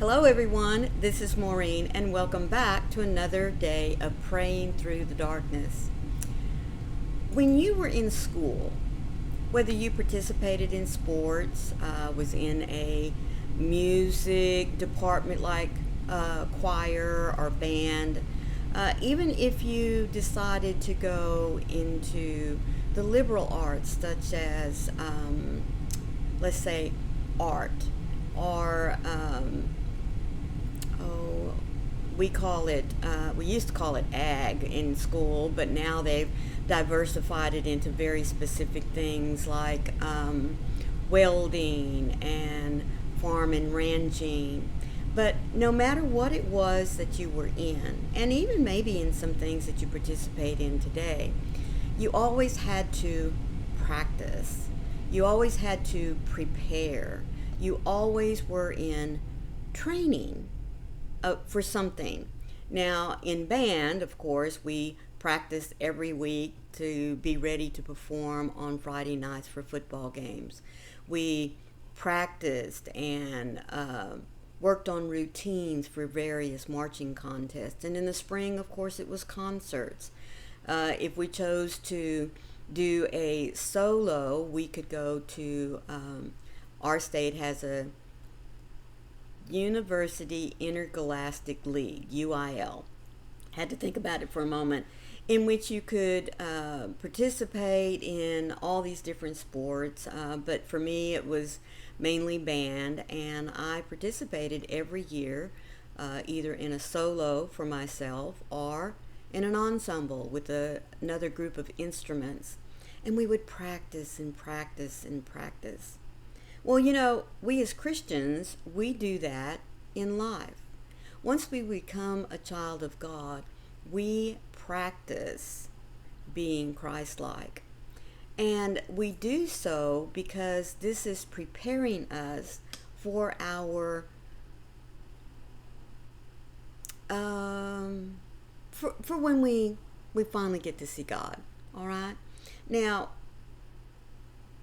Hello, everyone. This is Maureen, and welcome back to another day of praying through the darkness. When you were in school, whether you participated in sports, was in a music department like choir or band, even if you decided to go into the liberal arts, such as, let's say, art, or we used to call it ag in school, but now they've diversified it into very specific things like welding and farm and ranching. But no matter what it was that you were in, and even maybe in some things that you participate in today, you always had to practice. You always had to prepare. You always were in training for something. Now, in band, of course, we practiced every week to be ready to perform on Friday nights for football games. We practiced and worked on routines for various marching contests. And in the spring, of course, it was concerts. If we chose to do a solo, we could go to, our state has a University Intergalactic League, UIL. Had to think about it for a moment, in which you could participate in all these different sports. But for me, it was mainly band, and I participated every year, either in a solo for myself or in an ensemble with another group of instruments. And we would practice and practice and practice. Well, we as Christians, we do that in life. Once we become a child of God, we practice being Christ-like. And we do so because this is preparing us for our, for when we finally get to see God, all right? Now,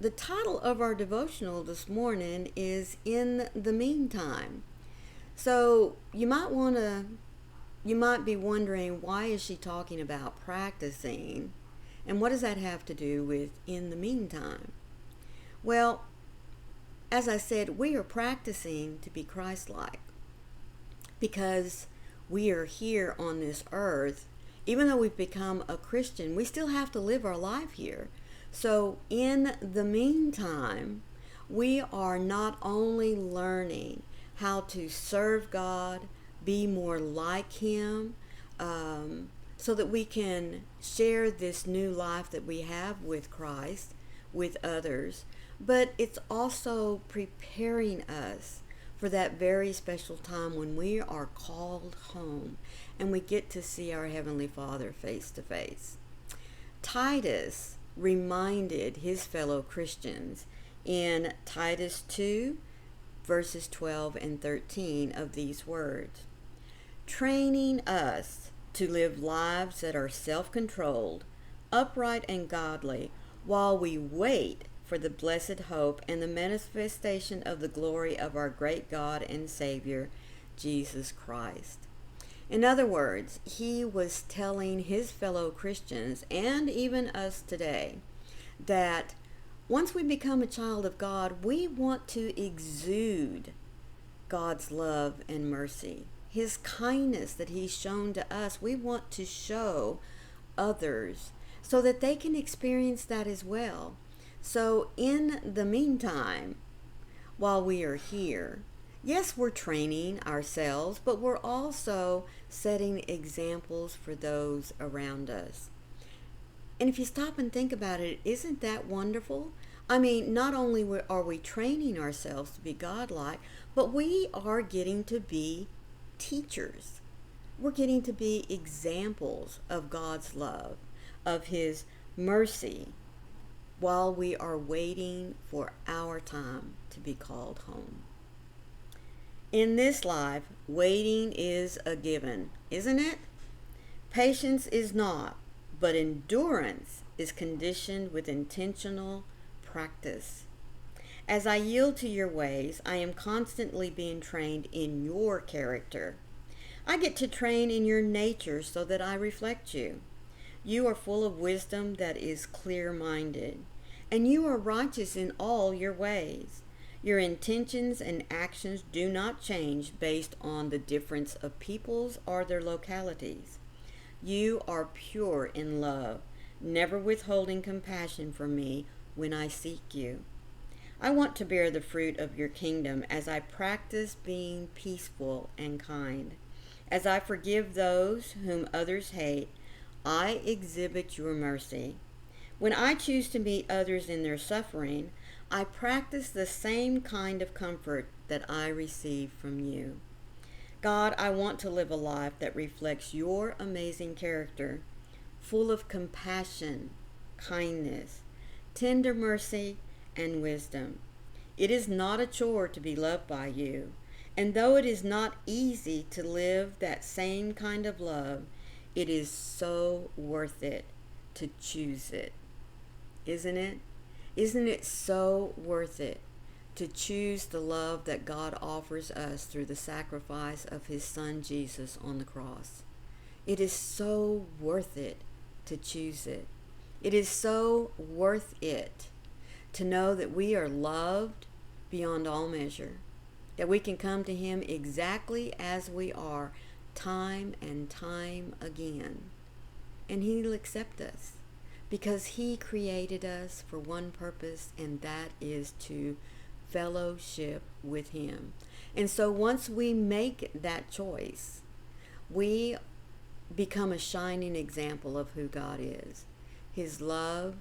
the title of our devotional this morning is In the Meantime. So you might be wondering, why is she talking about practicing? And what does that have to do with in the meantime? Well, as I said, we are practicing to be Christ-like because we are here on this earth. Even though we've become a Christian, we still have to live our life here. So in the meantime, we are not only learning how to serve God, be more like Him, so that we can share this new life that we have with Christ, with others, but it's also preparing us for that very special time when we are called home and we get to see our Heavenly Father face to face. Titus reminded his fellow Christians in Titus 2, verses 12 and 13 of these words, training us to live lives that are self-controlled, upright, and godly, while we wait for the blessed hope and the manifestation of the glory of our great God and Savior, Jesus Christ. In other words, he was telling his fellow Christians, and even us today, that once we become a child of God, we want to exude God's love and mercy. His kindness that He's shown to us, we want to show others so that they can experience that as well. So in the meantime, while we are here, yes, we're training ourselves, but we're also setting examples for those around us. And if you stop and think about it, isn't that wonderful? I mean, not only are we training ourselves to be godlike, but we are getting to be teachers. We're getting to be examples of God's love, of His mercy, while we are waiting for our time to be called home. In this life, waiting is a given, isn't it? Patience is not, but endurance is conditioned with intentional practice. As I yield to your ways, I am constantly being trained in your character. I get to train in your nature so that I reflect you. You are full of wisdom that is clear-minded, and you are righteous in all your ways. Your intentions and actions do not change based on the difference of peoples or their localities. You are pure in love, never withholding compassion from me when I seek you. I want to bear the fruit of your kingdom as I practice being peaceful and kind. As I forgive those whom others hate, I exhibit your mercy. When I choose to meet others in their suffering, I practice the same kind of comfort that I receive from you. God, I want to live a life that reflects your amazing character, full of compassion, kindness, tender mercy, and wisdom. It is not a chore to be loved by you, and though it is not easy to live that same kind of love, it is so worth it to choose it. Isn't it? Isn't it so worth it to choose the love that God offers us through the sacrifice of his Son Jesus on the cross? It is so worth it to choose it. It is so worth it to know that we are loved beyond all measure, that we can come to him exactly as we are, time and time again, and he'll accept us because he created us for one purpose, and that is to fellowship with him. And so once we make that choice, we become a shining example of who God is. His love,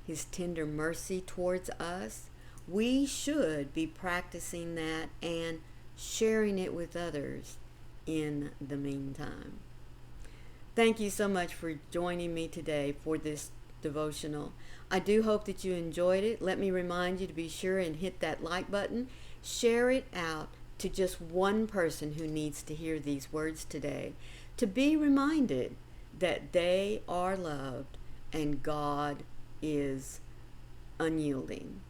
his tender mercy towards us. We should be practicing that and sharing it with others in the meantime. Thank you so much for joining me today for this devotional. I do hope that you enjoyed it. Let me remind you to be sure and hit that like button. Share it out to just one person who needs to hear these words today, to be reminded that they are loved and God is unyielding.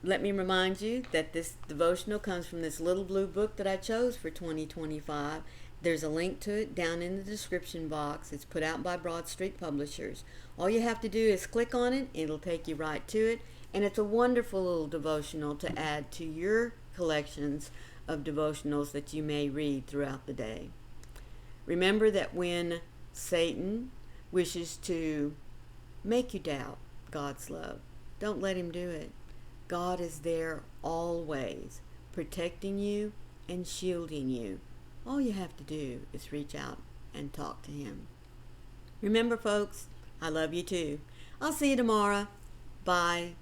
Let me remind you that this devotional comes from this little blue book that I chose for 2025. There's a link to it down in the description box. It's put out by Broad Street Publishers. All you have to do is click on it. It'll take you right to it. And it's a wonderful little devotional to add to your collections of devotionals that you may read throughout the day. Remember that when Satan wishes to make you doubt God's love, don't let him do it. God is there always, protecting you and shielding you. All you have to do is reach out and talk to him. Remember, folks, I love you too. I'll see you tomorrow. Bye.